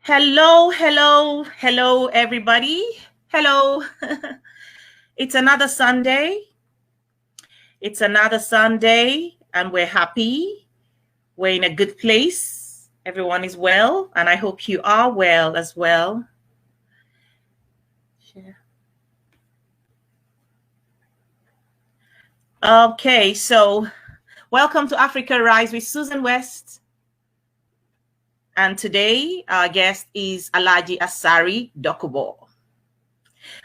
Hello, hello, hello, everybody. Hello. It's another Sunday. It's another Sunday, and we're happy. We're in a good place. Everyone is well, and I hope you are well as well. Okay, so welcome to Africa Rise with Susan West. And today, our guest is ALHAJI Asari Dokubo.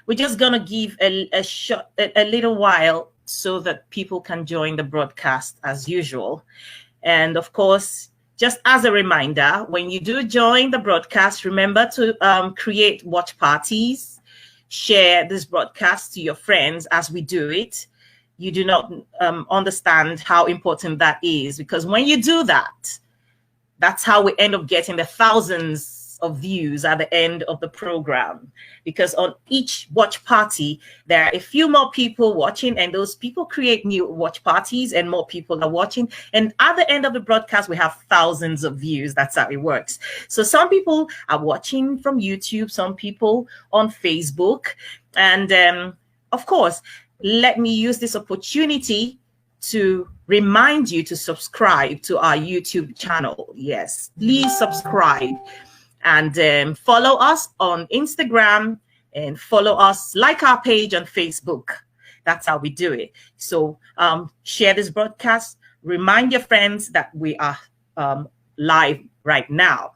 We're just going to give a little while so that people can join the broadcast as usual. And of course, just as a reminder, when you do join the broadcast, remember to create watch parties, share this broadcast to your friends as we do it. You do not understand how important that is, because when you do that, that's how we end up getting the thousands of views at the end of the program, because on each watch party, there are a few more people watching, and those people create new watch parties and more people are watching. And at the end of the broadcast, we have thousands of views. That's how it works. So some people are watching from YouTube, some people on Facebook. And of course, let me use this opportunity to remind you to subscribe to our YouTube channel. Yes, please subscribe and follow us on Instagram and follow us, like our page on Facebook. That's how we do it. So share this broadcast, remind your friends that we are live right now.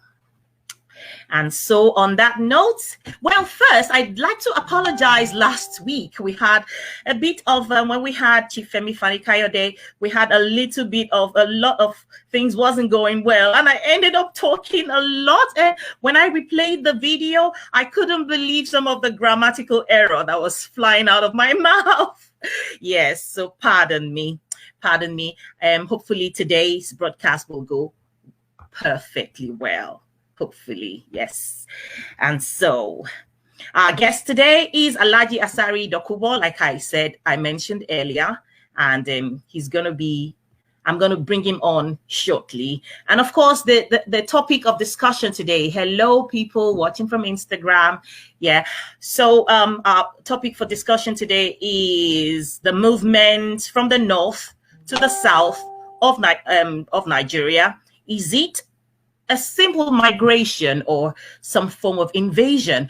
And so on that note, well, first, I'd like to apologize. Last week, we had a bit of, when we had Chief Femi Fani-Kayode, we had a little bit of, a lot of things wasn't going well. And I ended up talking a lot. And when I replayed the video, I couldn't believe some of the grammatical error that was flying out of my mouth. Yes, so pardon me. Pardon me. Hopefully today's broadcast will go perfectly well. Hopefully, yes. And so our guest today is ALHAJI Asari Dokubo, like I mentioned earlier, and he's going to be, I'm going to bring him on shortly. And of course, the topic of discussion today, hello people watching from Instagram. Yeah. So our topic for discussion today is the movement from the north to the south of Nigeria. Is it a simple migration or some form of invasion?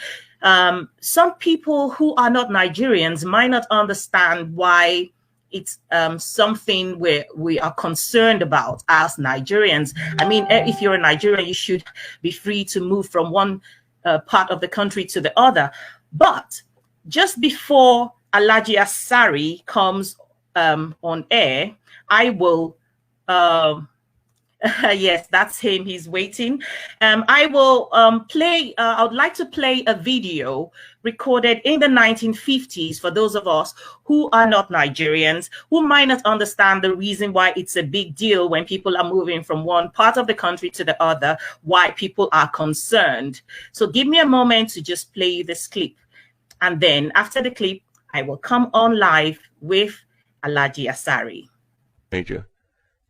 Some people who are not Nigerians might not understand why it's something where we are concerned about as Nigerians. I mean, if you're a Nigerian, you should be free to move from one part of the country to the other. But just before ALHAJI Asari comes on air, I will yes, that's him. He's waiting. I will play. I would like to play a video recorded in the 1950s for those of us who are not Nigerians, who might not understand the reason why it's a big deal when people are moving from one part of the country to the other, why people are concerned. So give me a moment to just play you this clip. And then after the clip, I will come on live with ALHAJI Asari. Major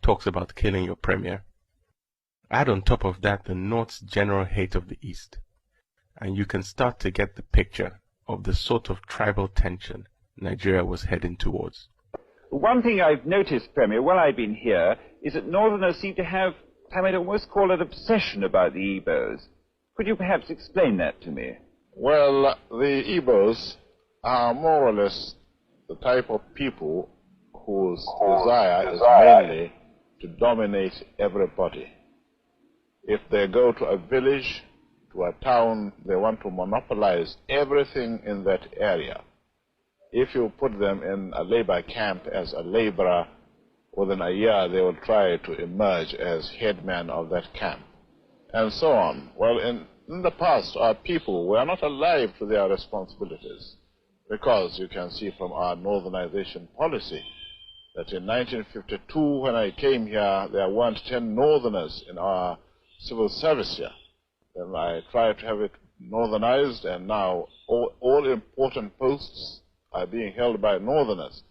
talks about killing your premier. Add on top of that the North's general hate of the East, and you can start to get the picture of the sort of tribal tension Nigeria was heading towards. One thing I've noticed, Premier, while I've been here, is that Northerners seem to have, I might almost call it, obsession about the Igbos. Could you perhaps explain that to me? Well, the Igbos are more or less the type of people whose desire is mainly to dominate everybody. If they go to a village, to a town, they want to monopolize everything in that area. If you put them in a labor camp as a laborer, within a year they will try to emerge as headman of that camp, and so on. Well, in the past, our people were not alive to their responsibilities, because you can see from our northernization policy that in 1952, when I came here, there weren't 10 northerners in our civil service here. Then I tried to have it northernized, and now all important posts are being held by northerners.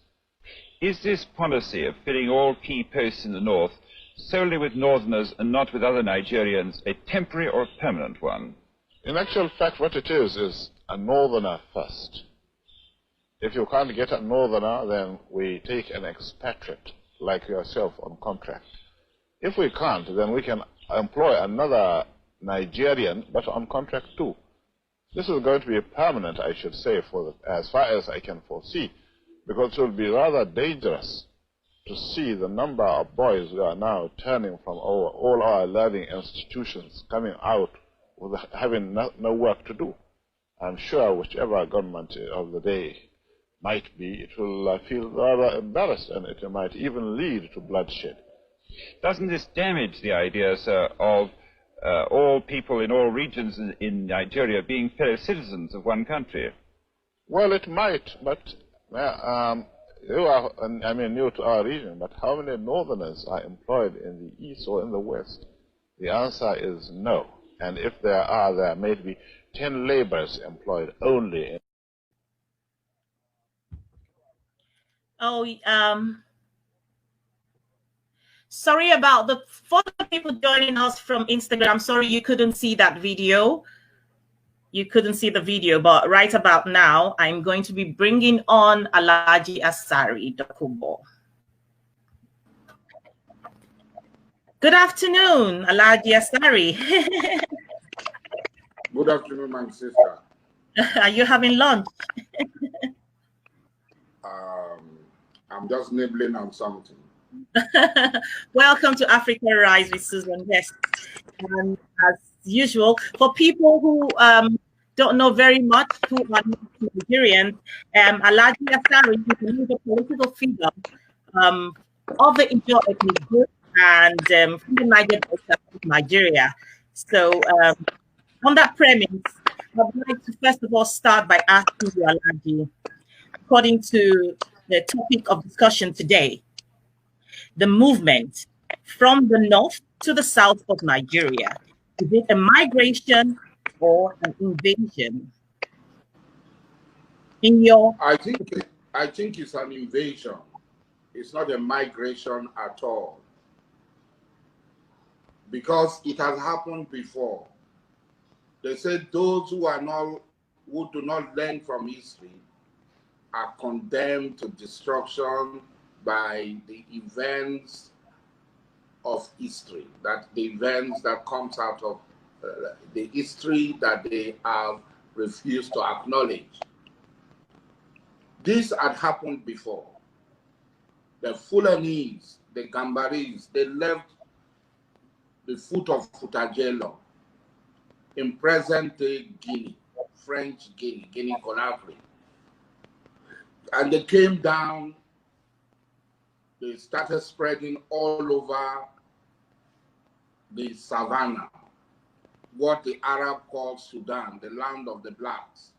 Is this policy of filling all key posts in the north solely with northerners and not with other Nigerians a temporary or a permanent one? In actual fact, what it is a northerner first. If you can't get a northerner, then we take an expatriate like yourself on contract. If we can't, then we can employ another Nigerian, but on contract too. This is going to be permanent, I should say, as far as I can foresee, because it will be rather dangerous to see the number of boys who are now turning from all our learning institutions coming out with having no work to do. I'm sure whichever government of the day might be, it will feel rather embarrassed, and it might even lead to bloodshed. Doesn't this damage the idea, sir, of all people in all regions in Nigeria being fellow citizens of one country? Well, it might, but you are, I mean, new to our region, but how many northerners are employed in the east or in the west? The answer is no. And if there are, there may be 10 laborers employed only in. Sorry about for the people joining us from Instagram, sorry you couldn't see that video. You couldn't see the video, but right about now, I'm going to be bringing on ALHAJI Asari Dokubo. Good afternoon, ALHAJI Asari. Good afternoon, my sister. Are you having lunch? I'm just nibbling on something. Welcome to Africa Rise with Susan West. As usual, for people who don't know very much, who are not Nigerians, ALHAJI Asari is a political figure of the Ijaw ethnic group and from the Niger Delta of Nigeria. So on that premise, I'd like to first of all start by asking you, ALHAJI, according to the topic of discussion today, the movement from the north to the south of Nigeria. Is it a migration or an invasion? I think it's an invasion. It's not a migration at all. Because it has happened before. They said those who do not learn from history are condemned to destruction by the events of history, that the events that comes out of the history that they have refused to acknowledge. This had happened before. The Fulanis, the Gambaris, they left the foot of Futajello in present-day Guinea, French Guinea, Guinea-Conakry. And they came down, they started spreading all over the savannah, what the Arab called Sudan, the land of the blacks.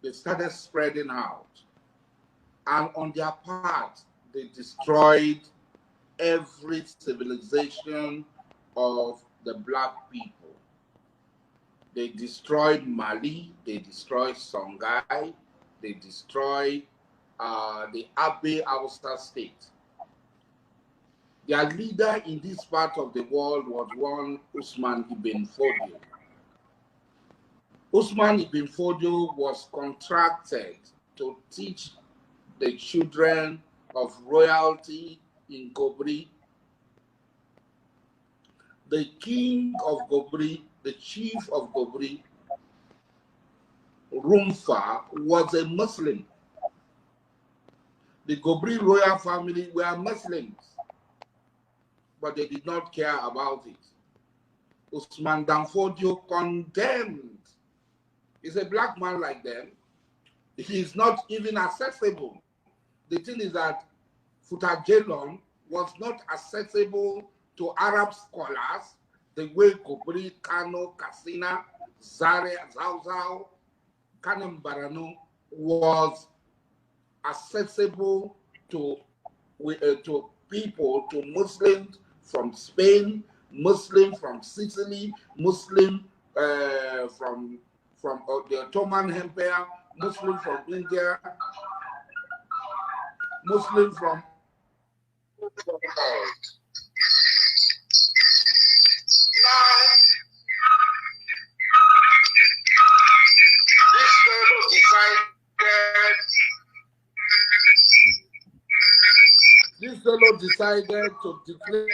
They started spreading out. And on their part, they destroyed every civilization of the black people. They destroyed Mali, they destroyed Songhai, they destroyed the Abe Hausa state. Their leader in this part of the world was one Usman ibn Fodio. Usman ibn Fodio was contracted to teach the children of royalty in Gobri. The king of Gobri, the chief of Gobri, Rumfa, was a Muslim. The Gobri royal family were Muslims, but they did not care about it. Usman Danfodio condemned. He's a black man like them. He is not even accessible. The thing is that Futajelon was not accessible to Arab scholars the way Gobri, Kano, Katsina, Zaria, Zauzau, Kanem Barano was accessible to people, to Muslims from Spain, Muslim from Sicily, Muslim from the Ottoman Empire, Muslim from India, Muslim from decided to declare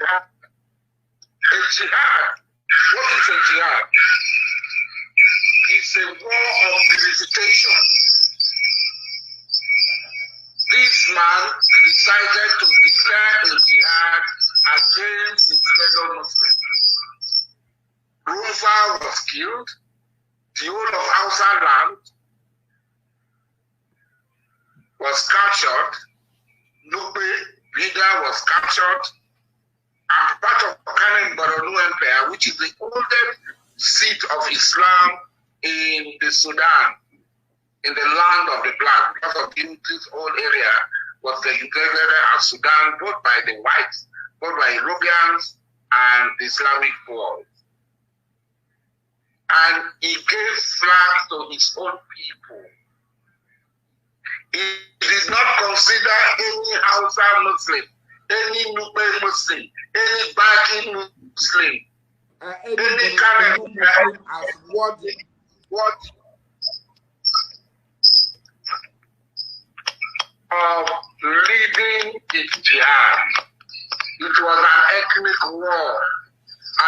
a jihad. What is a jihad? It's a war of purification. This man decided to declare a jihad against his fellow Muslims. Rufa was killed, the whole of Hausa land was captured, Nube, Vida was captured, and part of Kanem Boronu Empire, which is the oldest seat of Islam in the Sudan, in the land of the black, because of this whole area was segregated as Sudan, both by the whites, both by Europeans and the Islamic world. And he gave flags to his own people. He did not consider any Hausa Muslim, any Nube Muslim, any Baki Muslim, any kind of as what of leading its jihad. It was an ethnic war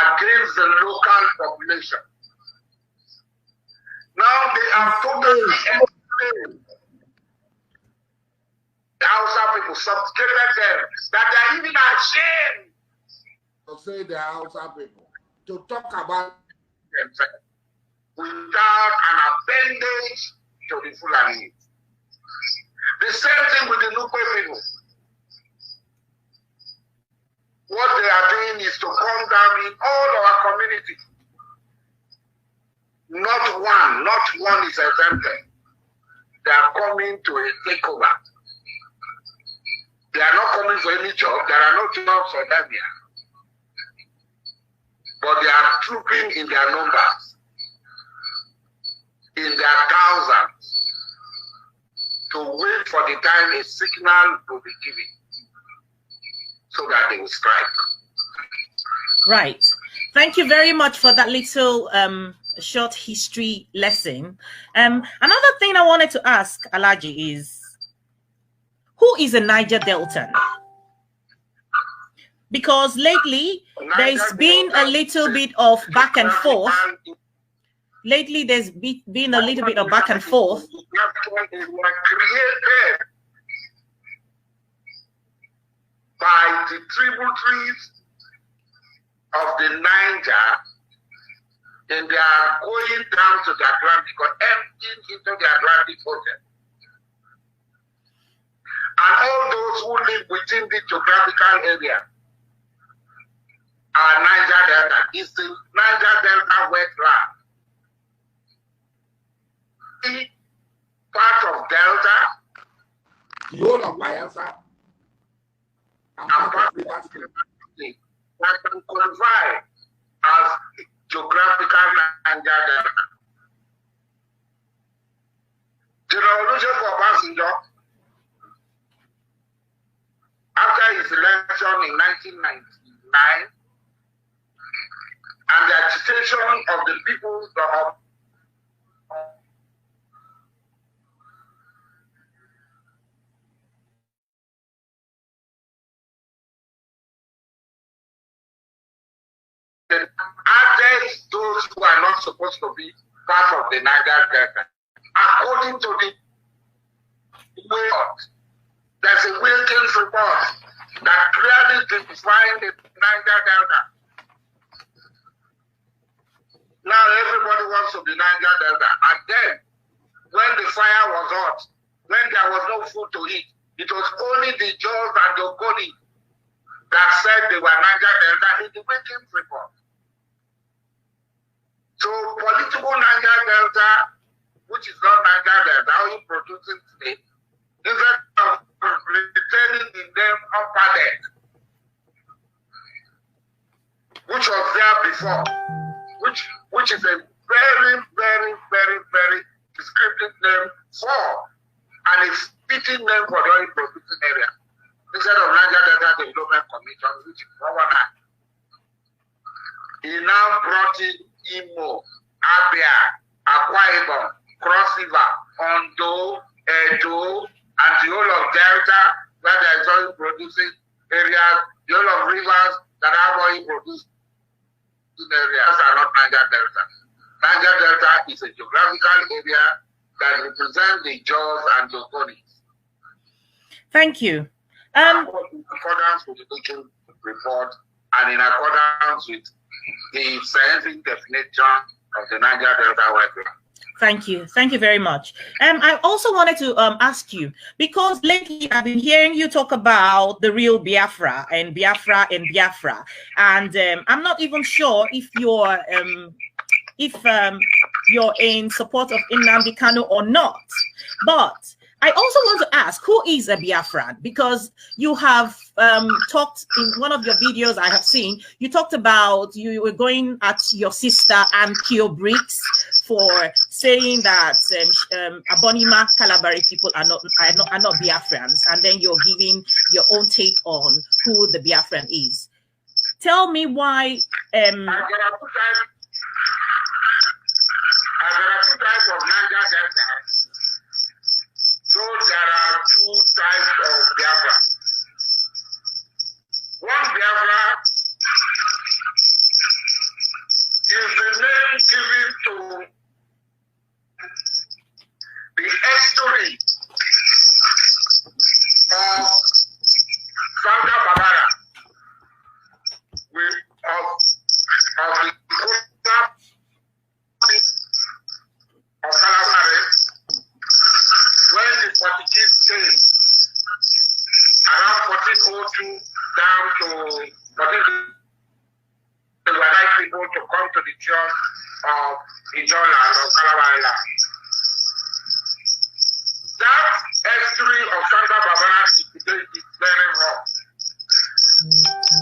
against the local population. Now they are totally enslaved. The Hausa people subjugated them, that they are even ashamed to say the Hausa people, to talk about themselves without an appendage to the Fulani. The same thing with the Nupe people. What they are doing is to come down in all our communities. Not one is exempted. They are coming to a takeover. They are not coming for any job. There are no jobs for them here. But they are trooping in their numbers, in their thousands, to wait for the time a signal will be given so that they will strike. Right. Thank you very much for that little short history lesson. Another thing I wanted to ask Alhaji is, who is a Niger Deltan? Because lately there's been a little bit of back and forth. Lately there's been a little bit of back and forth. It was created by the tributaries of the Niger, and they are going down to the Atlantic or emptying into the Atlantic Ocean. And all those who live within the geographical area are Niger Delta. It's the Niger Delta wetland. Part of Delta, the whole of Biafra, and part of Rivers State, that can qualify as geographical Niger Delta. General Olusegun Obasanjo, after his election in 1999, and the agitation of the people of added those who are not supposed to be part of the Niger Delta. According to the report, there's a Wilkins report that clearly defines the Niger Delta. Now everybody wants to be Niger Delta. And then, when the fire was hot, when there was no food to eat, it was only the Jaws and the Ogoni that said they were Niger Delta in the Wilkins report. So political Niger Delta, which is not Niger Delta, how you producing today, instead of retaining the name Upper Deck, which was there before, which is a very, very, very, very descriptive name for and a fitting name for the oil producing area. Instead of Niger Delta Development Commission, which is governor, he now brought in Imo, Abia, Akwa Ibom, Cross River, Ondo, Edo, and the whole of Delta, where there is oil producing areas, the whole of rivers that have oil producing areas are not Niger Delta. Niger Delta is a geographical area that represents the Jaws and the Ogoni. Thank you. In accordance with the Duke report and in accordance with the scientific definition of the Niger Delta wetland. Thank you. Thank you very much. I also wanted to ask you, because lately I've been hearing you talk about the real Biafra and Biafra and Biafra. And I'm not even sure if you're in support of Nnamdi Kanu or not. But I also want to ask, who is a Biafran? Because you have talked in one of your videos I have seen, you talked about you were going at your sister and Kio Briggs for saying that Abonima Kalabari people are not Biafrans, and then you're giving your own take on who the Biafran is. Tell me why. There are two types of Niger Delta. So there are two types of Biafra. One Biafra is the name given to the history of Santa Barbara, of the of Calabari, when the Portuguese came around 1402 down to 1402, they were like people to come to the church of Ijola or Calabari. That history of Santa Barbara today is very wrong.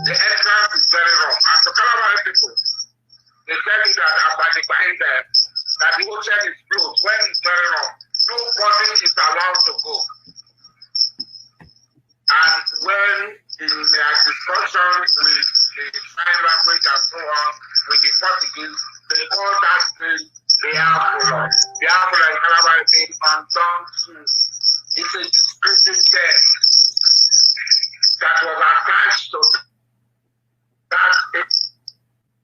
The entrance is very wrong. And the Calabari people, they tell you that about the behind there, that the ocean is closed when it's very wrong. Nobody is allowed to go. And when in their discussions with the sign language and so on, with the Portuguese, they call that place Biafra. Biafra in Calabari means undone to. It's a descriptive term that was attached to that.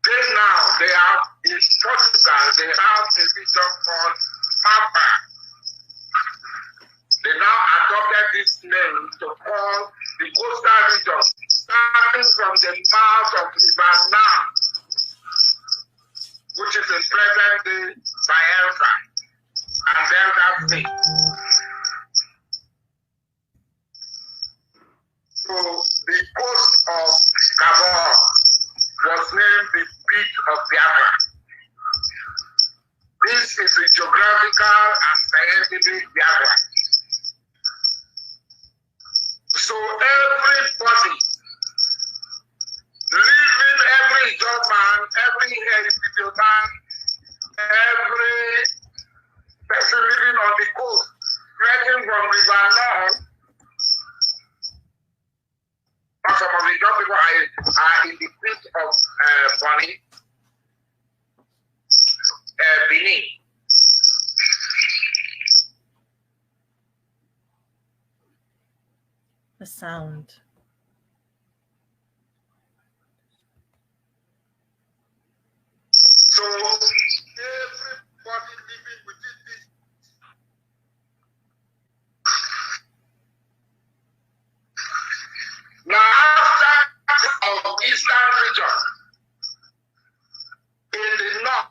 They have in Portugal, they have a region called Papa. They now adopted this name to call the coastal region, starting from the mouth of Ibadan, which is in present-day Biafra and Delta State. So the coast of Gabon was named the Peak of Biafra. This is a geographical and scientific Biafra. So everybody, living, every job man, every heritage man, every person living on the coast, stretching from River North, some of the young people are in the pit of Bonny, Benin. The sound. So everybody living within this. Now after of Eastern region, in the north,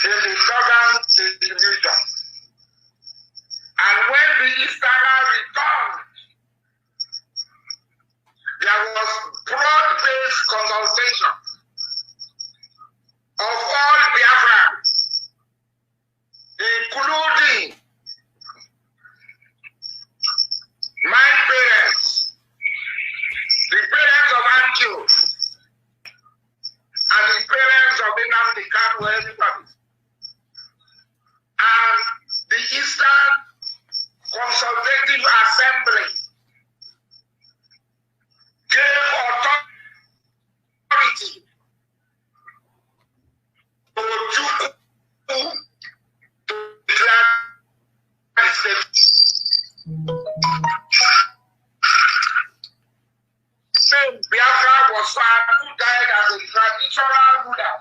in the southern region, and when the Easterner returned, there was broad-based consultation of all Biafrans, including my parents, the parents of Antio, and the parents of Nnamdi Kanu, everybody. And the Eastern Consultative Assembly gave authority to declare the state. Biafra was found, who died as a traditional ruler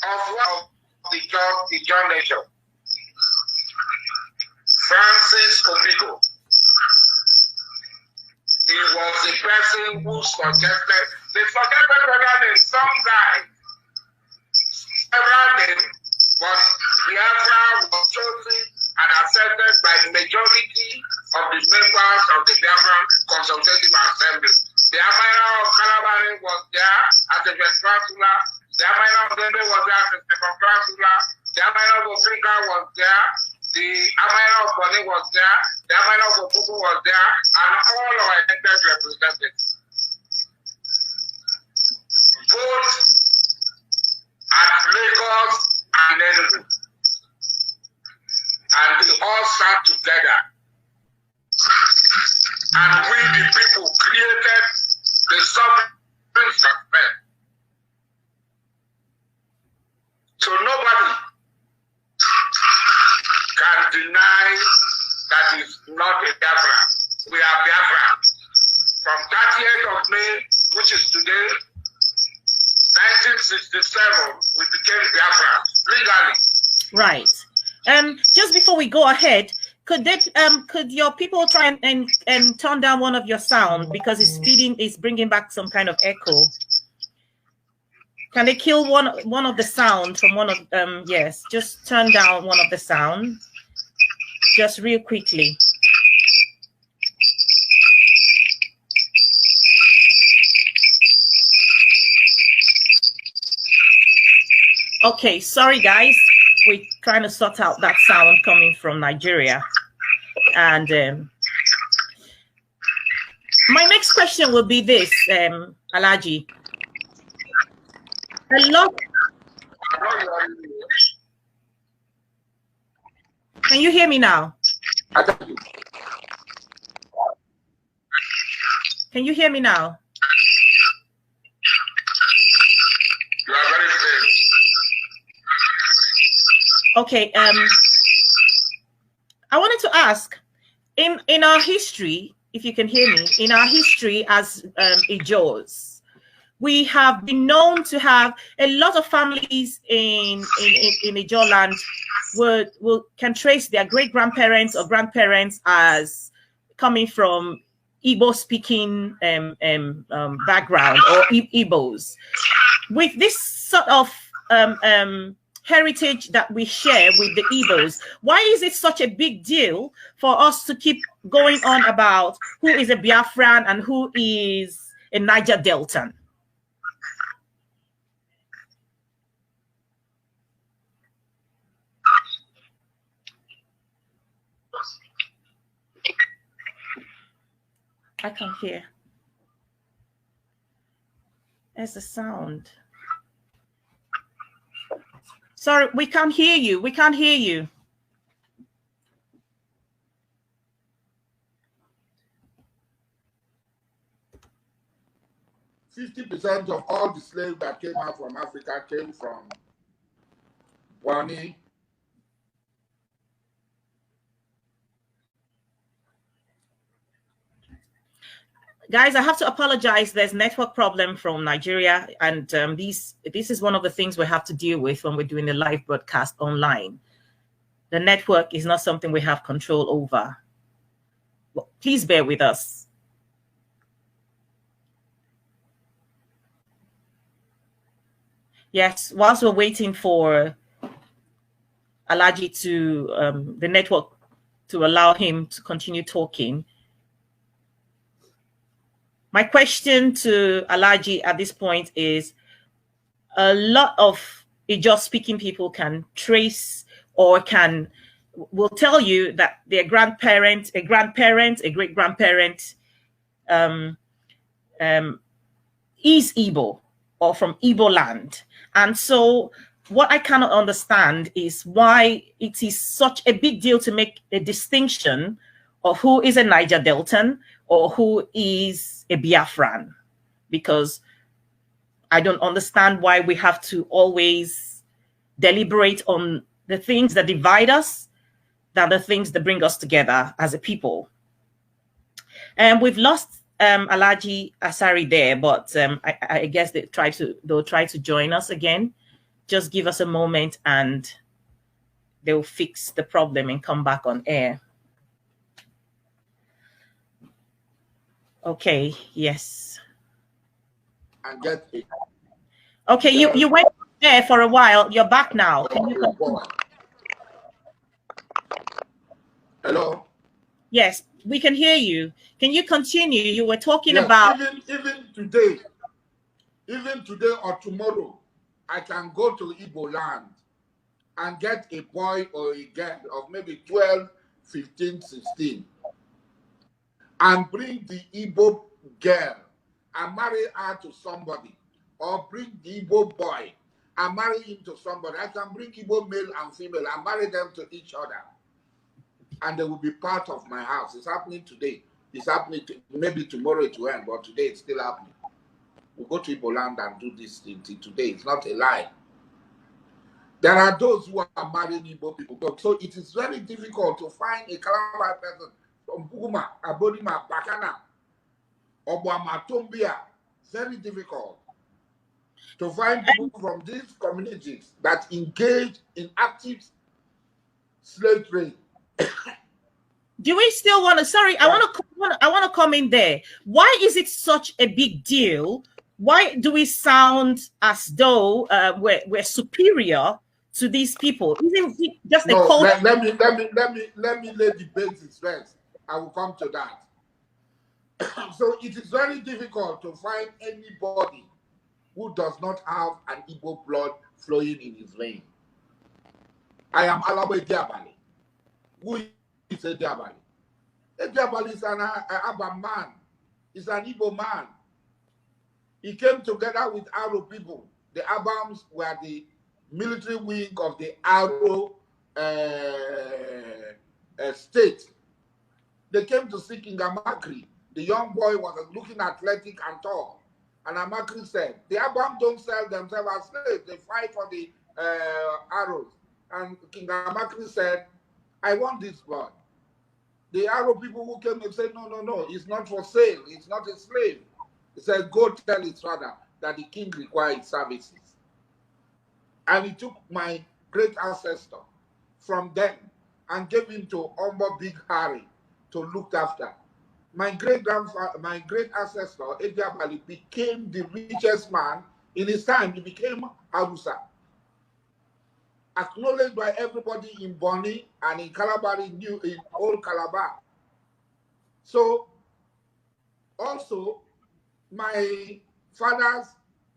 of one of the John nation. Francis Obigo. He was the person who suggested, they forgetted whether name, some guy, several names, but Biafra was chosen and accepted by the majority of the members of the Biafra Consultative Assembly. The Amina of Calabari was there as a first consular, the Amina of Dembe was there as a second consular, the Amina of Africa was there, the Amina of Boni was there, the Amina of Okubu was there, and all our elected representatives. Both at Lagos and Enugu. And we all sat together. And we, the people, created the sovereign suspect. So nobody can deny that is not a Biafra. We are Biafra. From 30th of May, which is today, 1967, we became Biafra legally. Right. Just before we go ahead, could your people try and turn down one of your sound, because it's bringing back some kind of echo? Can they kill one of the sound from one of yes, just turn down one of the sound, just real quickly. Okay, sorry guys, we're trying to sort out that sound coming from Nigeria. And my next question will be this, Alhaji. A lot. Can you hear me now? Can you hear me now? You are very clear. Okay. I wanted to ask, in our history, if you can hear me, in our history as Ijos, we have been known to have a lot of families in Ijo land can trace their great-grandparents or grandparents as coming from Igbo-speaking background or Igbos. With this sort of heritage that we share with the Igbos, why is it such a big deal for us to keep going on about who is a Biafran and who is a Niger Deltan? I can't hear. There's a sound. Sorry, we can't hear you. We can't hear you. %50 of all the slaves that came out from Africa came from Boni. Guys, I have to apologize. There's network problem from Nigeria, and this is one of the things we have to deal with when we're doing the live broadcast online. The network is not something we have control over. Well, please bear with us. Yes, whilst we're waiting for Alhaji to the network to allow him to continue talking. My question to Alhaji at this point is, a lot of Ijo-speaking people can trace or will tell you that their grandparent, a grandparent, a great-grandparent is Igbo or from Igbo land. And so what I cannot understand is why it is such a big deal to make a distinction of who is a Niger Deltan or who is a Biafran, because I don't understand why we have to always deliberate on the things that divide us than the things that bring us together as a people. And we've lost ALHAJI Asari there, but I guess they'll try to join us again. Just give us a moment and they'll fix the problem and come back on air. Okay, yes. And get it. Okay, you went there for a while. You're back now. Can you Hello? Yes, we can hear you. Can you continue? You were talking about even today or tomorrow, I can go to Igbo land and get a boy or a girl of maybe 12, 15, 16 and bring the Igbo girl and marry her to somebody, or bring the Igbo boy and marry him to somebody. I can bring Igbo male and female and marry them to each other, and they will be part of my house. It's happening today. It's happening maybe tomorrow it will end, but today it's still happening. We go to Igbo land and do this thing today. It's not a lie. There are those who are marrying Igbo people. So it is very difficult to find a Calabar person from Buguma, Abodima, Bakana, Obama, Tombia. Very difficult to find people from these communities that engage in active slave trade. Do we still want to? Sorry, I want to come in there. Why is it such a big deal? Why do we sound as though we're superior to these people? Isn't it just a culture? Let me lay the basis first. I will come to that. So it is very difficult to find anybody who does not have an Igbo blood flowing in his vein. I am Alawe Diabali. Who is a Diabali? A Diabali is an Abba man. He's an Igbo man. He came together with Aro people. The Abams were the military wing of the Aro state. They came to see King Amakri. The young boy was looking athletic and tall. And Amakri said, the Abam don't sell themselves as slaves. They fight for the arrows. And King Amakri said, I want this blood. The Arab people who came and said, no, it's not for sale. It's not a slave. He said, go tell his father that the king requires services. And he took my great ancestor from them and gave him to Ombo Big Harry to look after. My great ancestor, Ediabali, became the richest man in his time. He became Arusa. Acknowledged by everybody in Bonny and in Calabar, in old Calabar. So, also, my father's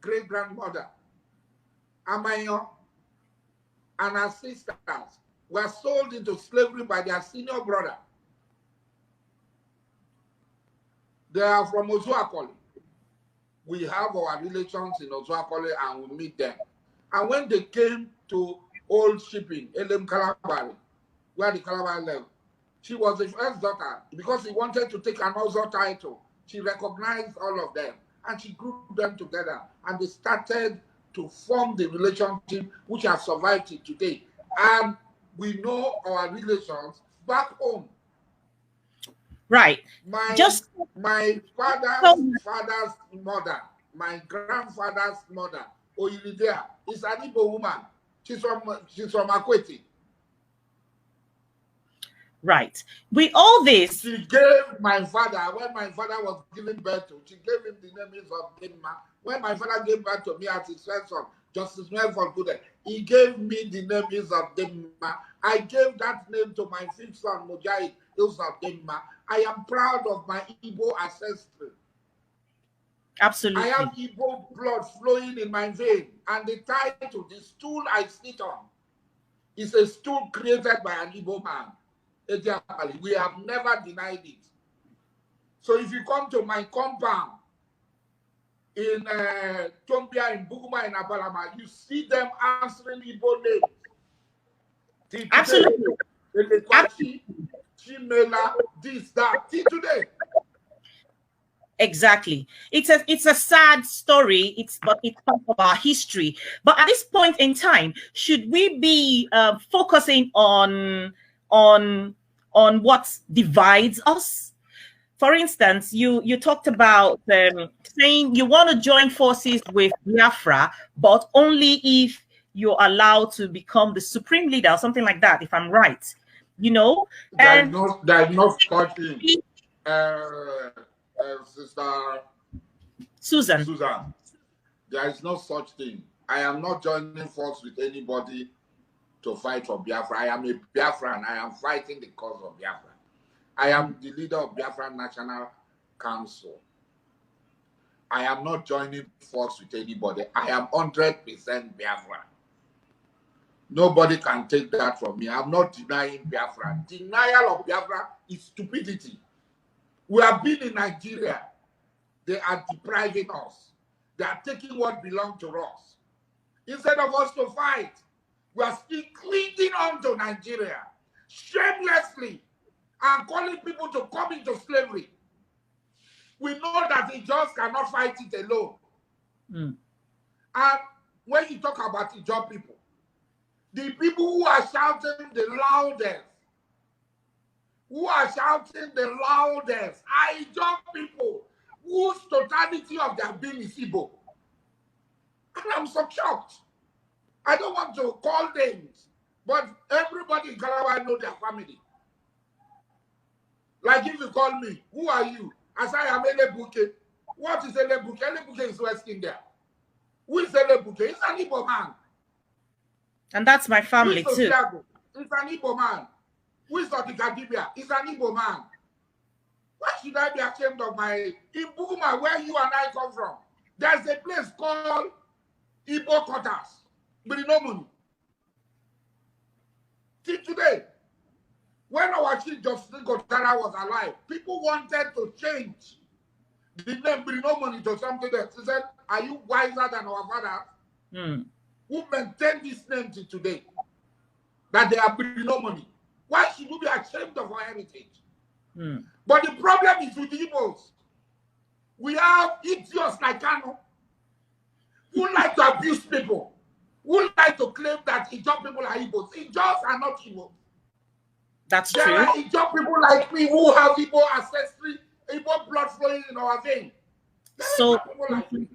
great-grandmother, Amayo, and her sisters were sold into slavery by their senior brother. They are from Ozuakoli. We have our relations in Ozuakoli and we meet them. And when they came to old shipping, Elem Kalabari, where the Calabar left, she was the first daughter. Because he wanted to take another title, she recognized all of them and she grouped them together and they started to form the relationship which has survived till today. And we know our relations back home. Right. My father's mother, my grandfather's mother, Oyilidea, is an Igbo woman. She's from Akweti. Right. With all this, she gave my father, when my father was giving birth to, she gave him the name of Dimma. When my father gave birth to me as his first son, Justice Melford Good, he gave me the name of Dimma. I gave that name to my fifth son, Mujahid of Dimma. I am proud of my Igbo ancestry. Absolutely. I have Igbo blood flowing in my vein. And the title, the stool I sit on, is a stool created by an Igbo man. We have never denied it. So if you come to my compound in Tombia, in Buguma, in Abalama, you see them answering Igbo names. Absolutely. Chimela, this, that, till today. Exactly. It's a sad story. But it's part of our history. But at this point in time, should we be focusing on what divides us? for instance, you talked about saying you want to join forces with Biafra, but only if you're allowed to become the supreme leader or something like that, if I'm right. You know, There is no such thing. Sister Susan, there is no such thing. I am not joining force with anybody to fight for Biafra. I am a Biafran. I am fighting the cause of Biafra. I am the leader of Biafra National Council. I am not joining force with anybody. I am 100% Biafra. Nobody can take that from me. I'm not denying Biafra. Denial of Biafra is stupidity. We have been in Nigeria. They are depriving us. They are taking what belongs to us. Instead of us to fight, we are still clinging on to Nigeria shamelessly and calling people to come into slavery. We know that the Ijaws cannot fight it alone. And when you talk about Ijaw people, the people who are shouting the loudest, are Ijaw people whose totality of their being is Igbo. And I'm so shocked. I don't want to call names, but everybody in Calabar know their family. Like if you call me, who are you? As I am Elebuke. What is Elebuke? Elebuke is West India. Who is Elebuke? He's an Igbo man. And that's my family too. He's an Igbo man. Who is Otikadibia? He's an Igbo man. Why should I be ashamed of my... In Buguma, where you and I come from, there's a place called Igbo Quarters. Brinomuni. Till today, when our chief Justice Gotara was alive, people wanted to change the name Brinomuni to something else. He said, are you wiser than our fathers? Who maintain this name till today? That they are Brinomuni. Why should we be ashamed of our heritage? But the problem is with the Igbos. We have idiots like Kano who like to abuse people, who like to claim that Ijaw people are Igbos. Ijaws are not Igbos. That's there true. There are Ijaw people like me who have Igbo ancestry, Igbo blood flowing in our veins. So, people like me.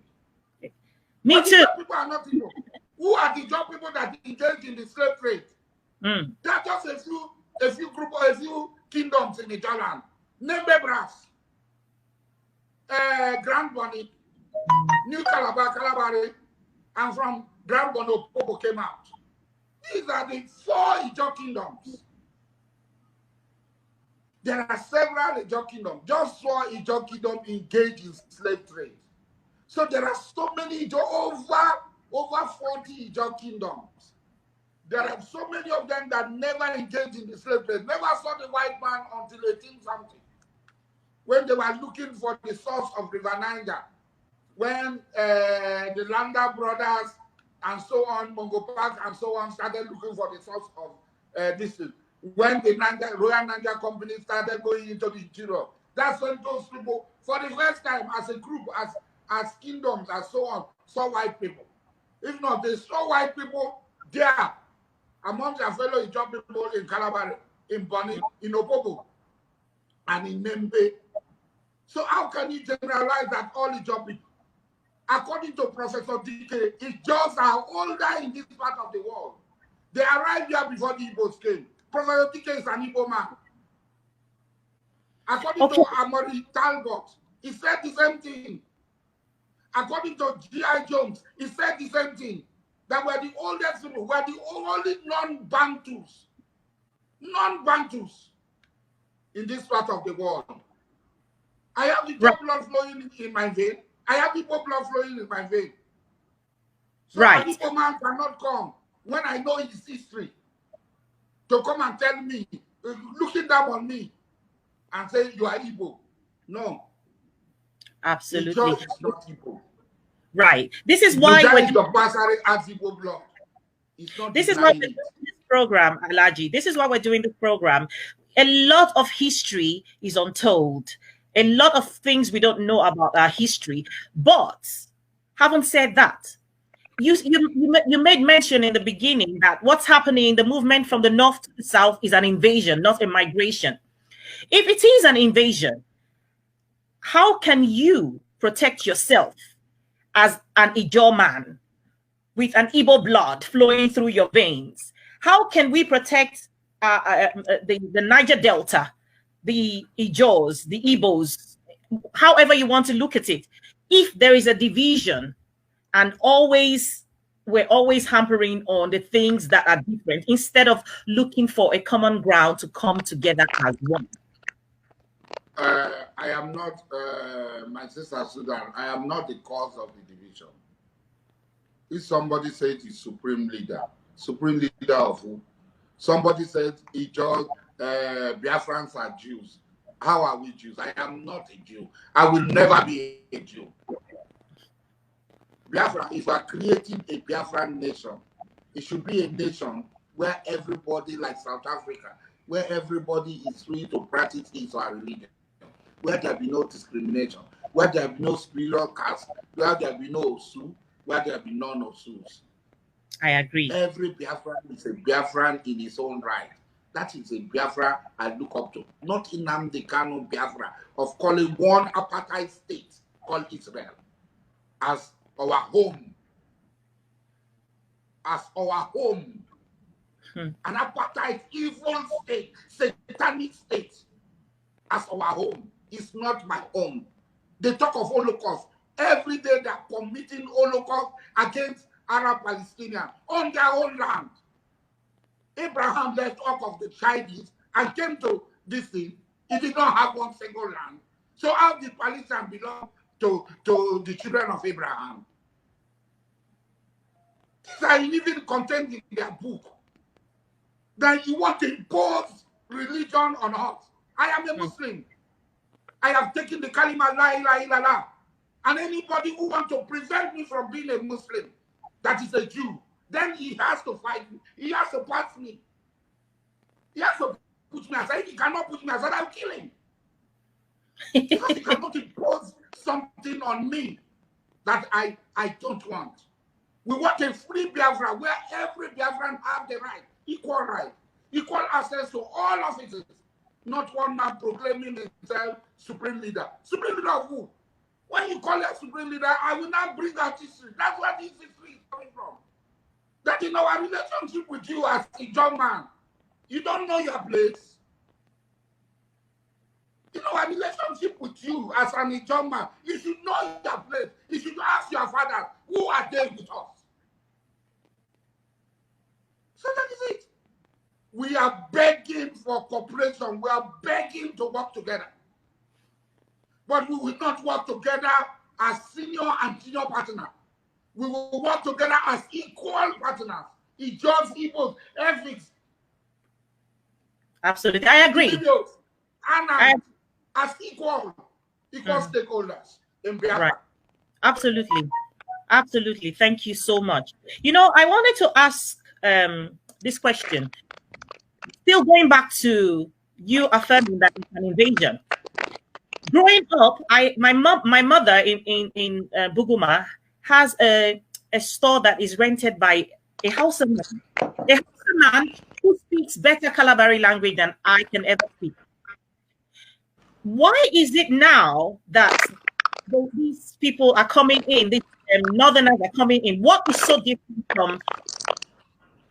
Me but too. People are not Igbo. Who are the Ijaw people that engage in the slave trade? There are just a few kingdoms in Ijaw land. Nembe Brass, Grand Bonny, New Calabar, Calabari, and from Grand Bonny, Popo came out. These are the 4 Ijaw kingdoms. There are several Ijaw kingdoms. Just 4 Ijaw kingdoms engaged in slave trade. So there are so many Ijaw, over 40 Ijaw kingdoms. There are so many of them that never engaged in the slave trade, never saw the white man until 18-something. When they were looking for the source of River Niger, when the Landa brothers and so on, Mongo Park and so on, started looking for the source of this thing. When the Royal Niger Company started going into the interior, that's when those people, for the first time, as a group, as kingdoms, and so on, saw white people. If not, they saw white people there among their fellow Ijaw people in Calabar, in Bonny, in Opobo, and in Nembe. So how can you generalize that all Ijaw people? According to Professor D.K., Ijaws are older in this part of the world. They arrived here before the Igbos came. Professor D.K. is an Igbo man. According to Amory Talbot, he said the same thing. According to G.I. Jones, he said the same thing. That we're the oldest people, we're the only non-Bantus in this part of the world. I have the blood flowing in my vein. I have Igbo blood flowing in my vein. So an Igbo man cannot come when I know his history to come and tell me, looking down on me and say you are Igbo. No. Absolutely. Ijaw is not Igbo. Right. This is why this is why we're doing this program, Alhaji. This is why we're doing this program. A lot of history is untold. A lot of things we don't know about our history. But having said that, you made mention in the beginning that what's happening in the movement from the north to the south is an invasion, not a migration. If it is an invasion, how can you protect yourself as an Ijaw man with an Igbo blood flowing through your veins? How can we protect the Niger Delta, the Ijaws, the Igbos, however you want to look at it, if there is a division and we're always hampering on the things that are different instead of looking for a common ground to come together as one? I am not, my sister Sudan, I am not the cause of the division. If somebody said he's supreme leader of who? Somebody said Biafrans are Jews. How are we Jews? I am not a Jew. I will never be a Jew. Biafra, if we are creating a Biafran nation, it should be a nation where everybody, like South Africa, where everybody is free to practice his or her religion, where there be no discrimination, where there be no spiritual caste, where there be no Osu, where there be none Osus. I agree. Every Biafran is a Biafran in his own right. That is a Biafra I look up to. Not Nnamdi Kanu Biafra of calling one apartheid state called Israel as our home. As our home. An apartheid evil state, satanic state as our home is not my home. They talk of Holocaust. Every day they are committing Holocaust against Arab Palestinians on their own land. Abraham left off of the Chinese and came to this thing. He did not have one single land. So how did Palestine belong to the children of Abraham? These are even contained in their book. That you want to impose religion on us. I am a Muslim. I have taken the kalima la ilaha illallah. And anybody who wants to prevent me from being a Muslim, that is a Jew, then he has to fight me. He has to pass me. He has to put me aside. If he cannot put me aside, I'll kill him. Because he cannot impose something on me that I don't want. We want a free Biafra where every Biafran have the right, equal access to all offices. Not one man proclaiming himself supreme leader. Supreme leader of who? When you call it supreme leader, I will not bring out history. That's where this history is coming from. That in our relationship with you as a young man, you don't know your place. In our relationship with you as an young man, you should know your place. You should ask your father, who are they with us? So that is it. We are begging for cooperation. We are begging to work together. But we will not work together as senior and junior partners. We will work together as equal partners. Ijaws, Igbos, ethics. Absolutely, I agree. And as equal stakeholders in Biafra. Right. Absolutely. Absolutely. Thank you so much. You know, I wanted to ask this question. Still going back to you affirming that it's an invasion. Growing up, my mother in Buguma has a store that is rented by a Hausa man. A Hausa man who speaks better Kalabari language than I can ever speak. Why is it now that these people are coming in, these northerners are coming in? What is so different from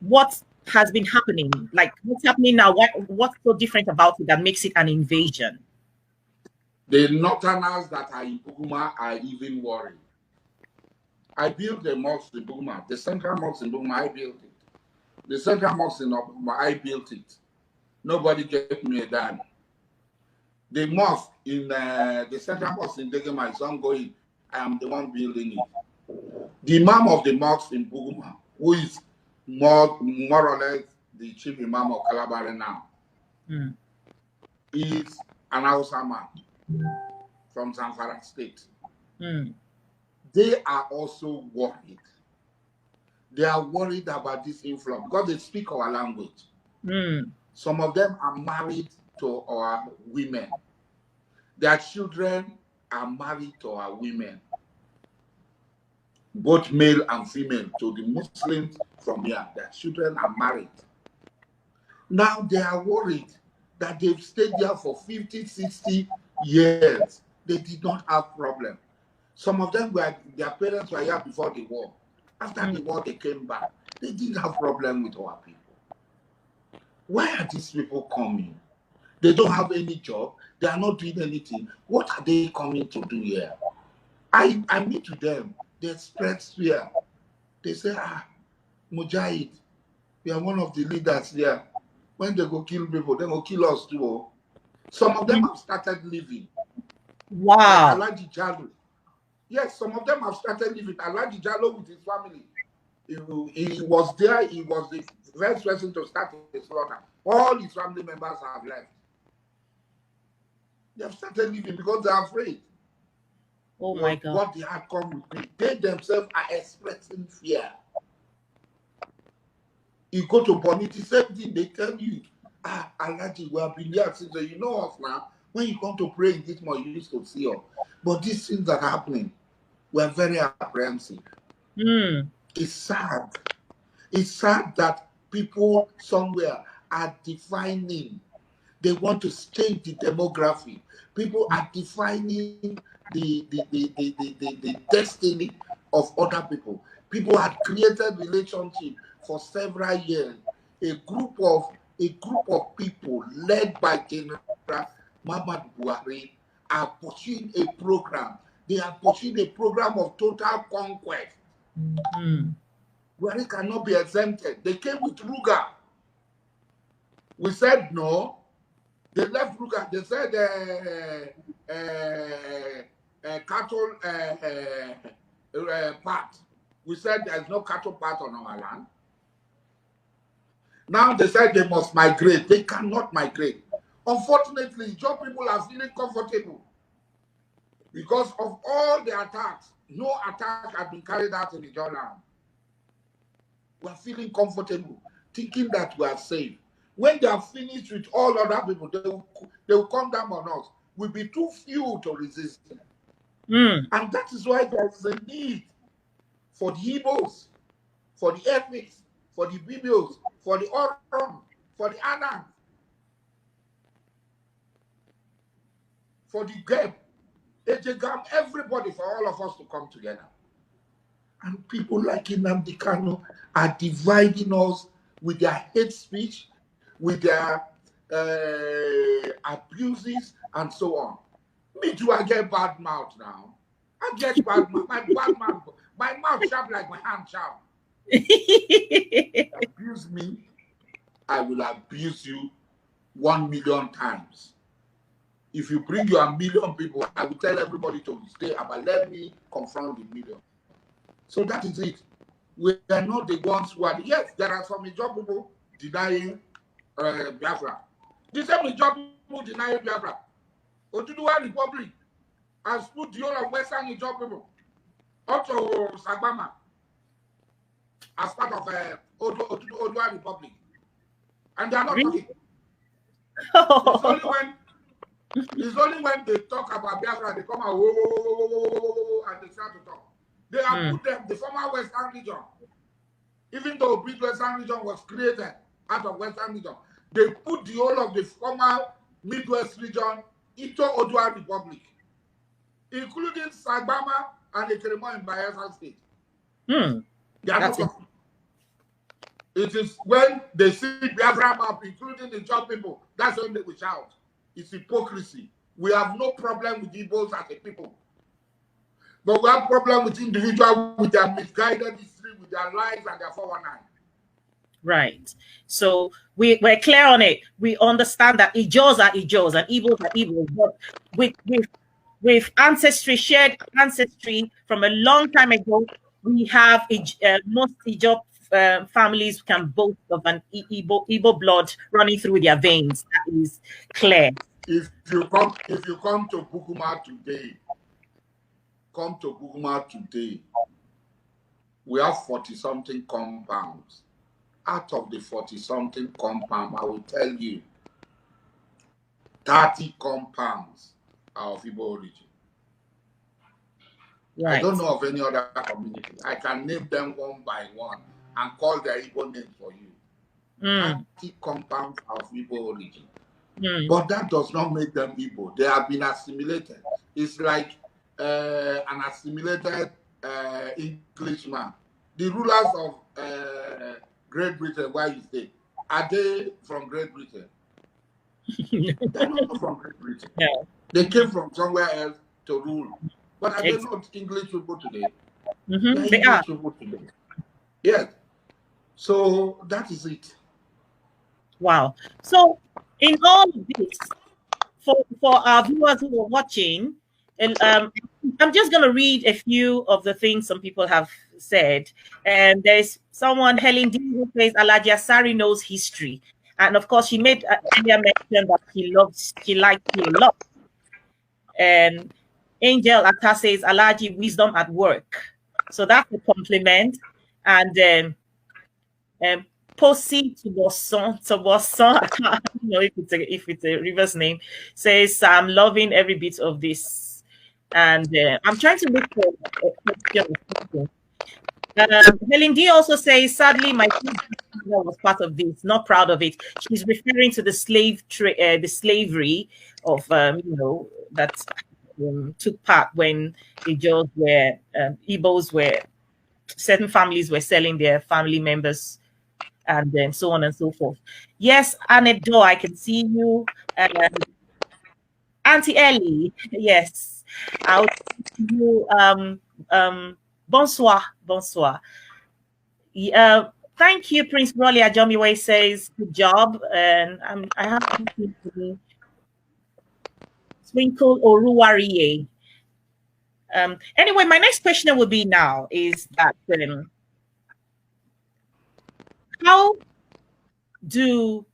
what has been happening? Like, what's happening now? What's so different about it that makes it an invasion? The northerners that are in Buguma are even worried. I built the mosque in Buguma. The central mosque in Buguma, I built it. The central mosque in Buguma, I built it. Nobody gave me a dime. The mosque in the central mosque in Degema is ongoing. I am the one building it. The imam of the mosque in Buguma, who is more or less the chief imam of Kalabari now, is an Hausa man from Zamfara State. They are also worried. They are worried about this influx because they speak our language. Some of them are married to our women. Their children are married to our women, both male and female, to the Muslims from here. Their children are married. Now they are worried that they've stayed there for 50, 60 years They did not have problem. Some of them were, their parents were here before the war. After the war, they came back. They didn't have problem with our people. Why are these people coming? They don't have any job. They are not doing anything. What are they coming to do here? I meet with them. They spread fear. They say, Mujahid, we are one of the leaders here. When they go kill people, they go kill us too. Some of them have started living. Wow. Like ALHAJI Jallo. Yes, some of them have started living. ALHAJI Jallo with his family. He was there. He was the first person to start the slaughter. All his family members have left. They have started living because they are afraid. Oh my God. What they had come with me. They themselves are expressing fear. You go to Boniti, same thing, they tell you, ALHAJI, we have been here since, you know us now. When you come to pray in this morning, you used to see us. But these things that are happening, we're very apprehensive. It's sad. It's sad that people somewhere are defining. They want to change the demography. People are defining the destiny of other people. People had created relationship for several years. A group of people led by General Muhammad Buhari are pursuing a program. They are pursuing a program of total conquest. Buhari cannot be exempted. They came with Ruga. We said no. They left Ruga. They said cattle part. We said there's no cattle part on our land. Now they said they must migrate. They cannot migrate. Unfortunately, Ijaw people are feeling comfortable because of all the attacks. No attack has been carried out in Ijaw land. We are feeling comfortable, thinking that we are safe. When they are finished with all other people, they will come down on us. We'll be too few to resist them. And that is why there's a need for the Igbos, for the Efik, for the Bibios, for the Oron, for the Anang, for the Geb, Ejegam, everybody, for all of us to come together. And people like Nnamdi Kanu are dividing us with their hate speech, with their abuses, and so on. Me too, I get bad mouth now. I get bad mouth. My mouth sharp like my hand sharp. Abuse me, I will abuse you 1 million times. If you bring your 1 million people, I will tell everybody to stay, but let me confront the million. So that is it. We are not the ones who are. Yes, there are some Ijaw people denying Biafra. The same Ijaw people denying Biafra. Oduduwa Republic has put the whole of Western Ijaw people up to Sagbama as part of Oduduwa Republic. And they are not talking. It's only when they talk about Biafra, they come out, and they start to talk. They have put them, the former Western region, even though Big Western region was created out of Western region, they put the whole of the former Midwest region into Oduduwa Republic, including Sagbama and Ekeremo in Bayelsa State. They are not talking. It is when they see Biafra map, including the Ijaw people, that's when they will shout. It's hypocrisy. We have no problem with Igbos as a people. But we have problem with individuals with their misguided history, with their lies and their 419. Right. So we're clear on it. We understand that Ijaws are Ijaws and Igbos are Igbos. But with ancestry, shared ancestry from a long time ago, we have most Ijaw families can boast of an Igbo blood running through their veins. That is clear. If you come to Bukuma today, we have 40-something compounds. Out of the 40-something compounds, I will tell you, 30 compounds are of Igbo origin. Right. I don't know of any other community. I can name them one by one and call their Igbo names for you. 30 compounds are of Igbo origin. But that does not make them Igbo. They have been assimilated. is like an assimilated Englishman. The rulers of Great Britain, where you stay, are they from Great Britain? They're not from Great Britain. No. They came from somewhere else to rule. But are they Exactly. not English people today? Mm-hmm. They English are. people today. Yes. So that is it. Wow. So in all of this, for our viewers who are watching, and I'm just going to read a few of the things some people have said. And there's someone, Helen D, who says ALHAJI Asari knows history, and of course she made earlier mention that she likes you a lot. And Angel Atta says ALHAJI wisdom at work, so that's a compliment. And then Posi Toboson, I don't know if it's a reverse name, says, I'm loving every bit of this. And I'm trying to look for a question. Helen D also says, sadly, my sister was part of this, not proud of it. She's referring to the the slavery of, that took part when the Jaws were, Igbos were, certain families were selling their family members, and then so on and so forth. Yes, Annette Doe, I can see you. Auntie Ellie, yes. I'll see you. Bonsoir, bonsoir. Thank you, Prince Rolly Ajomiwe says, good job. And I have to Twinkle Oruwariye. Anyway, my next question will be now is that how do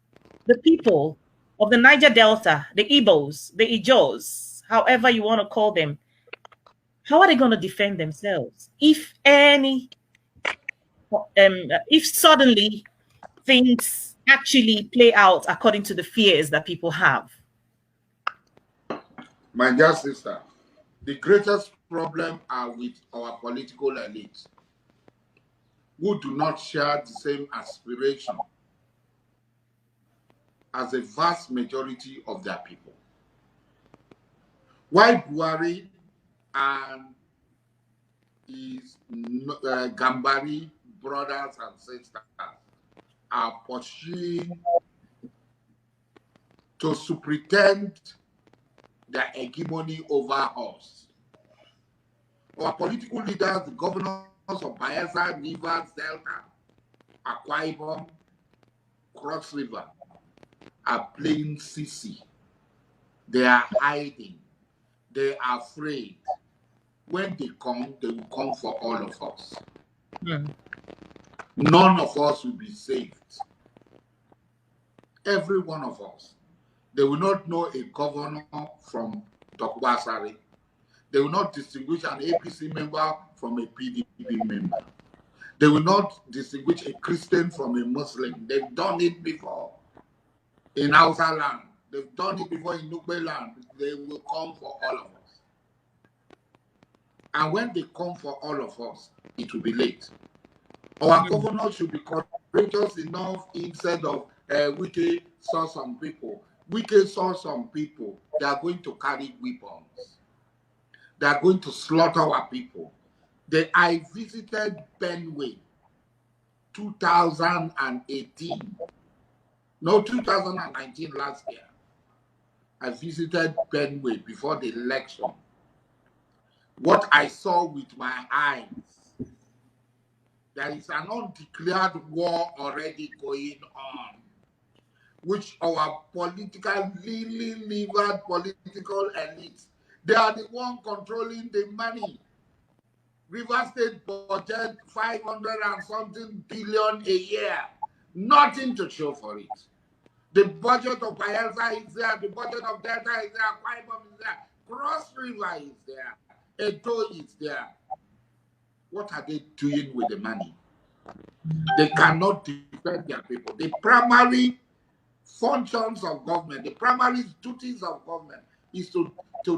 the people of the Niger Delta, the Igbos, the Ijos, however you want to call them, how are they going to defend themselves if suddenly things actually play out according to the fears that people have? My dear sister, the greatest problem are with our political elites who do not share the same aspiration as a vast majority of their people. Why Buhari and his Gambari brothers and sisters are pursuing to pretend their hegemony over us. Our political leaders, the governors of Bayelsa, Rivers, Delta, Akwa Ibom, Cross River, are playing sissy. They are hiding. They are afraid. When they come, they will come for all of us. None of us will be saved. Every one of us. They will not know a governor from Dokubo Asari. They will not distinguish an APC member from a PDP member. They will not distinguish a Christian from a Muslim. They've done it before in Hausa land. They've done it before in Nugbe land. They will come for all of us. And when they come for all of us, it will be late. Our governor should be courageous enough instead of Wike saw some people. Wike saw some people. They are going to carry weapons. They are going to slaughter our people. I visited Benue 2018. No, 2019, last year. I visited Benue before the election. What I saw with my eyes, there is an undeclared war already going on, which our lily-livered political elites, they are the one controlling the money. River State budget 500 and something billion a year. Nothing to show for it. The budget of Bayelsa is there. The budget of Delta is there. Akwa Ibom is there. Cross River is there. Edo is there. What are they doing with the money? They cannot defend their people. The primary functions of government, the primary duties of government is to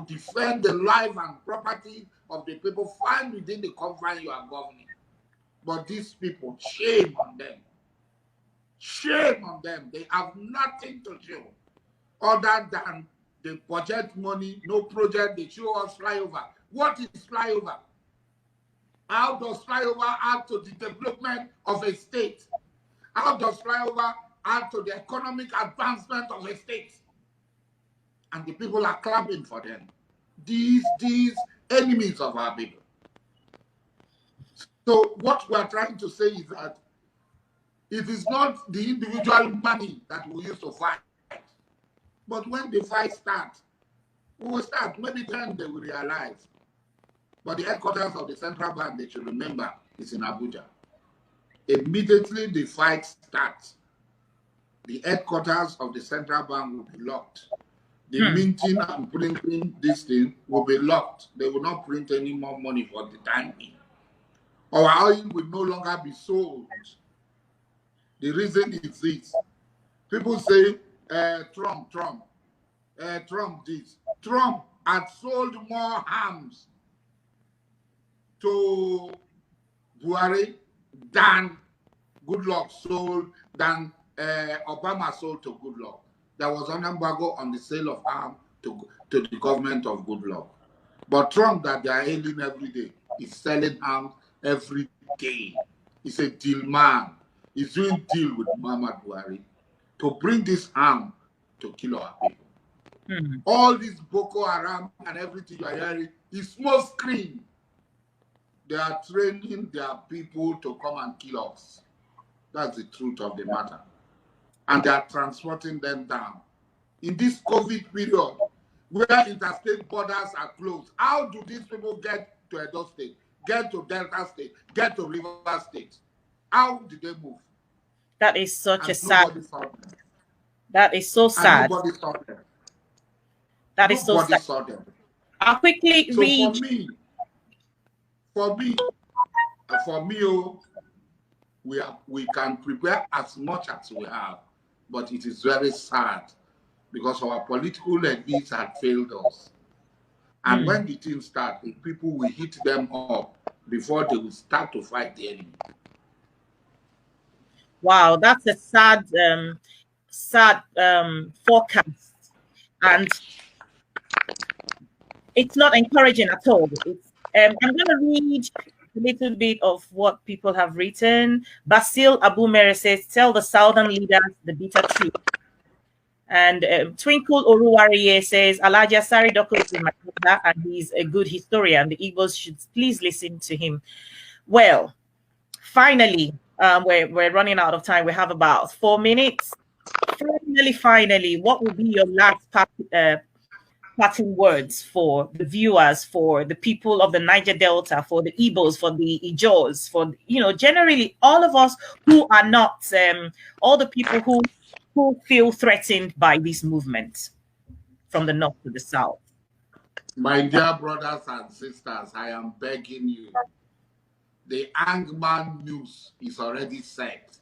defend the life and property of the people found within the confines you are governing. But these people, shame on them. Shame on them. They have nothing to show other than They budget money, no project, they show us flyover. What is flyover? How does flyover add to the development of a state? How does flyover add to the economic advancement of a state? And the people are clapping for them. These enemies of our people. So what we are trying to say is that it is not the individual money that we use to fight, but when the fight starts, we will start. Maybe then they will realize. But the headquarters of the central bank, they should remember, is in Abuja. Immediately the fight starts, the headquarters of the central bank will be locked. The minting and printing this thing will be locked. They will not print any more money for the time being. Our oil will no longer be sold. The reason is this. People say, Trump this. Trump had sold more arms to Buhari than Goodluck sold, than Obama sold to Goodluck. There was an embargo on the sale of arms to the government of Goodluck. But Trump, that they are hailing every day, is selling arms every day. He's a deal man. He's doing deal with Muhammad Buhari to bring this arm to kill our people. All this Boko Haram and everything you are hearing is smoke screen. They are training their people to come and kill us. That's the truth of the matter. And they are transporting them down. In this COVID period, where interstate borders are closed, how do these people get to Edo State, get to Delta State, get to River State? How did they move? That is such a sad. That is so sad. Nobody saw them. That is so sad. Saw them. I'll quickly read. For me, we can prepare as much as we have, but it is very sad because our political elites had failed us. And when the thing starts, the people will hit them up before they will start to fight the enemy. Wow, that's a sad forecast, and it's not encouraging at all. I'm going to read a little bit of what people have written. Basil Abumere says, "Tell the southern leaders the bitter truth." And Twinkle Oruwariye says, "Alhaji Asari Dokubo is my brother, and he's a good historian. The Igbos should please listen to him." Well, finally, we're running out of time. We have about 4 minutes. Finally, what will be your last parting words for the viewers, for the people of the Niger Delta, for the Igbos, for the Ijaws, for generally all of us who are not all the people who feel threatened by this movement from the north to the south? My dear brothers and sisters, I am begging you. The hangman news is already set.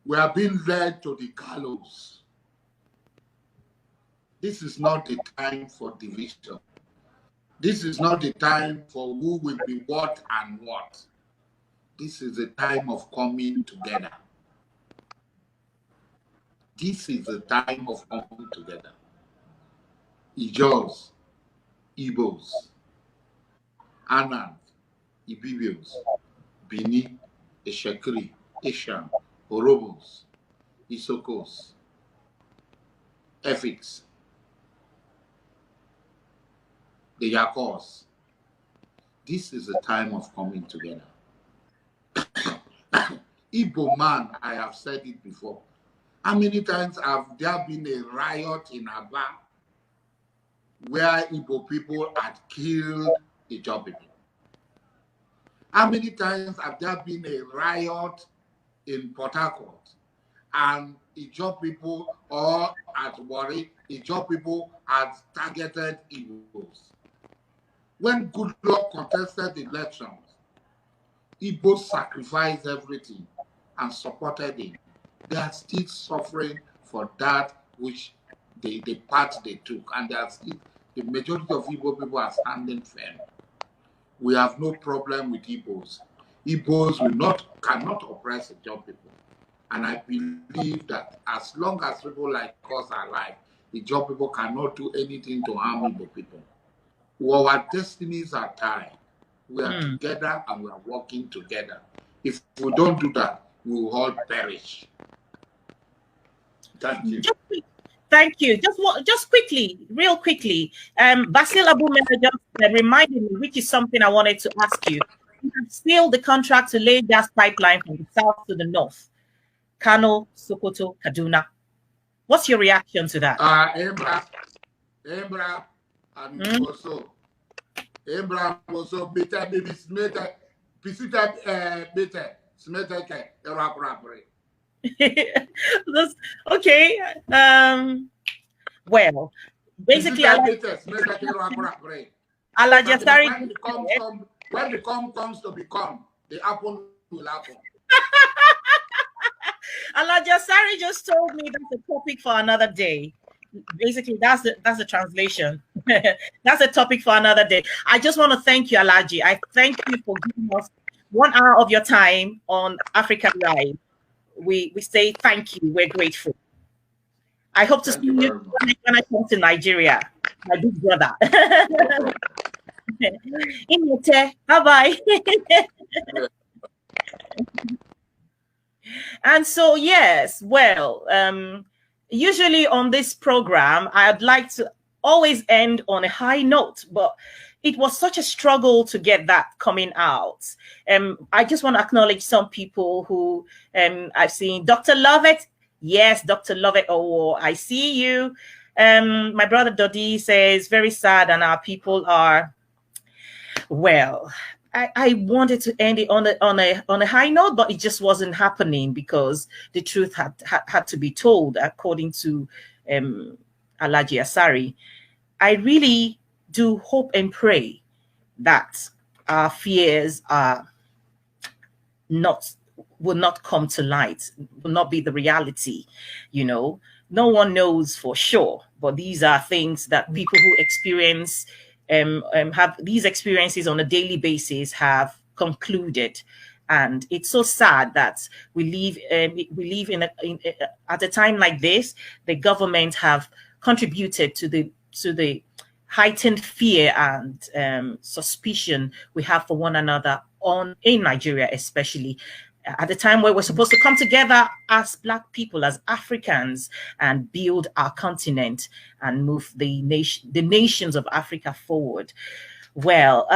We are being led to the gallows. This is not the time for division. This is not the time for who will be what and what. This is the time of coming together. This is the time of coming together. Ijaws, Igbos, Anand, Ibibios, Bini, Eshekri, Eshan, Orobos, Isokos, Efik, the Yakos. This is the time of coming together. Igbo man, I have said it before. How many times have there been a riot in Aba where Igbo people had killed Ijaw people? How many times have there been a riot in Port Harcourt and Ijaw people, or at Warri, Ijaw people had targeted Igbos? When Goodluck contested elections, Igbos sacrificed everything and supported him. They are still suffering for that which the part they took, and they are still, the majority of Igbo people are standing firm. We have no problem with Igbos. Igbos cannot oppress the Ijaw people. And I believe that as long as people like us are alive, Ijaw people cannot do anything to harm Igbo people. Our destinies are tied. We are together and we are working together. If we don't do that, we will all perish. Thank you. Thank you. Just quickly, real quickly, Basil Abumena just reminded me, which is something I wanted to ask you. You have sealed the contract to lay gas pipeline from the south to the north, Kano, Sokoto, Kaduna. What's your reaction to that? Embra, and also better baby smetter, pisita better smetter okay. Well, basically, ALHAJI Asari. When the come comes to become, the apple will happen. ALHAJI Asari just told me that's a topic for another day. Basically, that's the translation. That's a topic for another day. I just want to thank you, ALHAJI. I thank you for giving us 1 hour of your time on Africa Live. We say thank you. We're grateful. I hope to see you when I come to Nigeria, my big brother. Bye-bye. And so, yes, well, usually on this program, I'd like to always end on a high note, but it was such a struggle to get that coming out. I just want to acknowledge some people who I've seen. Dr. Lovett. Yes, Dr. Lovett. Oh, I see you. My brother Dodi says, very sad, and our people are, well, I wanted to end it on a high note, but it just wasn't happening because the truth had to be told, according to ALHAJI Asari. I really do hope and pray that our fears will not come to light, will not be the reality. You know, no one knows for sure, but these are things that people who experience have these experiences on a daily basis have concluded. And it's so sad that we live at a time like this. The government have contributed to the heightened fear and suspicion we have for one another in Nigeria, especially at the time where we're supposed to come together as Black people, as Africans, and build our continent and move the nations of Africa forward. Well,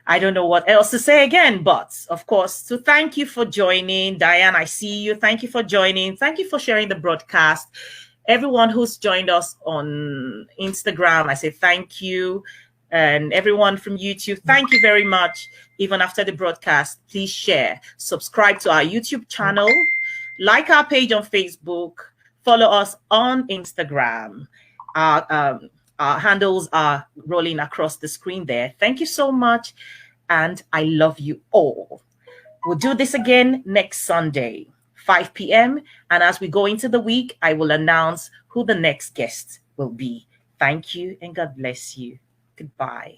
I don't know what else to say again, but of course, so thank you for joining. Diane, I see you. Thank you for joining. Thank you for sharing the broadcast. Everyone who's joined us on Instagram, I say thank you. And everyone from YouTube, thank you very much. Even after the broadcast, please share, subscribe to our YouTube channel, like our page on Facebook, follow us on Instagram. Our handles are rolling across the screen there. Thank you so much, and I love you all. We'll do this again next Sunday, 5 p.m. And as we go into the week, I will announce who the next guest will be. Thank you, and God bless you. Goodbye.